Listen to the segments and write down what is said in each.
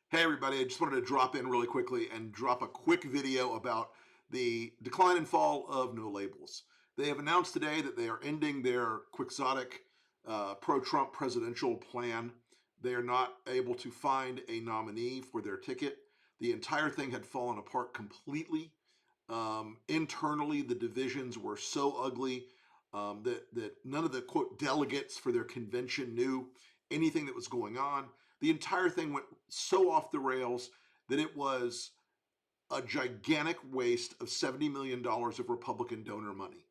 Hey everybody, I just wanted to drop in really quickly and drop a quick video about the decline and fall of No Labels. They have announced today that they are ending their quixotic pro-Trump presidential plan. They are not able to find a nominee for their ticket. The entire thing had fallen apart completely. Internally, the divisions were so ugly that none of the quote delegates for their convention knew anything that was going on. The entire thing went so off the rails that it was a gigantic waste of $70 million of Republican donor money.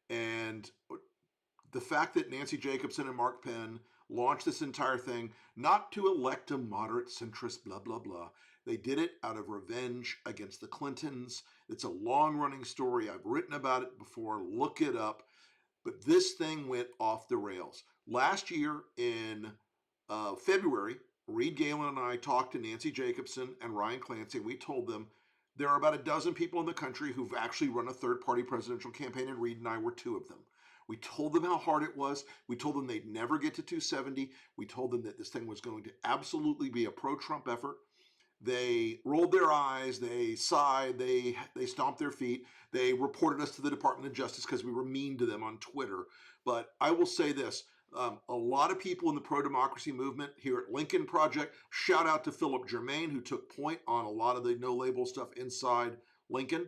And the fact that Nancy Jacobson and Mark Penn launched this entire thing not to elect a moderate centrist, blah, blah, blah. They did it out of revenge against the Clintons. It's a long running story. I've written about it before. Look it up. But this thing went off the rails. Last year in February, Reed Galen and I talked to Nancy Jacobson and Ryan Clancy, and we told them there are about a dozen people in the country who've actually run a third-party presidential campaign, and Reed and I were two of them. We told them how hard it was. We told them they'd never get to 270. We told them that this thing was going to absolutely be a pro-Trump effort. They rolled their eyes, they sighed, they stomped their feet. They reported us to the Department of Justice because we were mean to them on Twitter. But I will say this, a lot of people in the pro-democracy movement here at Lincoln Project, shout out to Philip Germain, who took point on a lot of the no-label stuff inside Lincoln.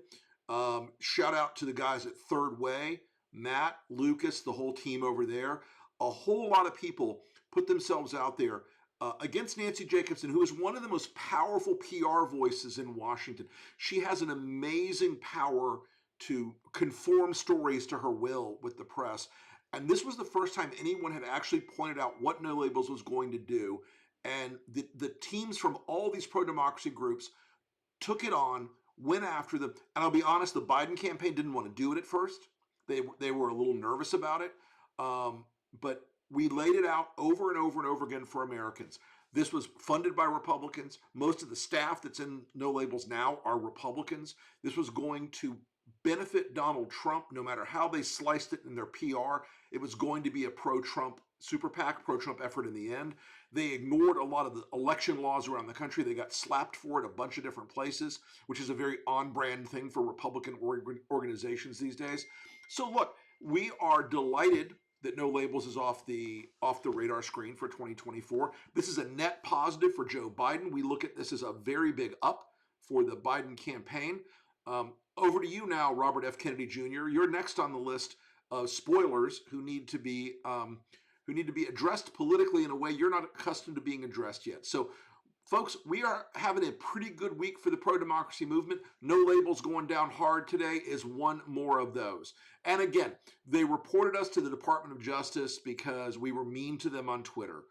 Shout out to the guys at Third Way, Matt, Lucas, the whole team over there. A whole lot of people put themselves out there against Nancy Jacobson, who is one of the most powerful PR voices in Washington. She has an amazing power to conform stories to her will with the press. And this was the first time anyone had actually pointed out what No Labels was going to do. And the teams from all these pro-democracy groups took it on, went after them. And I'll be honest, the Biden campaign didn't want to do it at first. They were a little nervous about it. But we laid it out over and over and over again for Americans. This was funded by Republicans. Most of the staff that's in No Labels now are Republicans. This was going to benefit Donald Trump no matter how they sliced it in their PR. It was going to be a pro-Trump super PAC, pro-Trump effort in the end. They ignored a lot of the election laws around the country. They got slapped for it a bunch of different places, which is a very on-brand thing for Republican organizations these days. So look, we are delighted that No Labels is off the radar screen for 2024. This is a net positive for Joe Biden. We look at this as a very big up for the Biden campaign. Over to you now, Robert F. Kennedy Jr. You're next on the list of spoilers who need to be addressed politically in a way you're not accustomed to being addressed yet. So, folks, we are having a pretty good week for the pro-democracy movement. No Labels going down hard today is one more of those. And again, they reported us to the Department of Justice because we were mean to them on Twitter.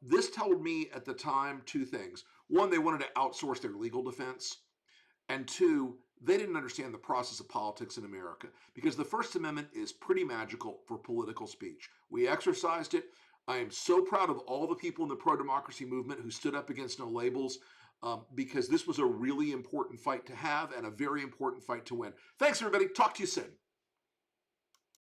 This told me at the time two things. One, they wanted to outsource their legal defense. And two, they didn't understand the process of politics in America because the First Amendment is pretty magical for political speech. We exercised it. I am so proud of all the people in the pro-democracy movement who stood up against No Labels because this was a really important fight to have and a very important fight to win. Thanks, everybody. Talk to you soon.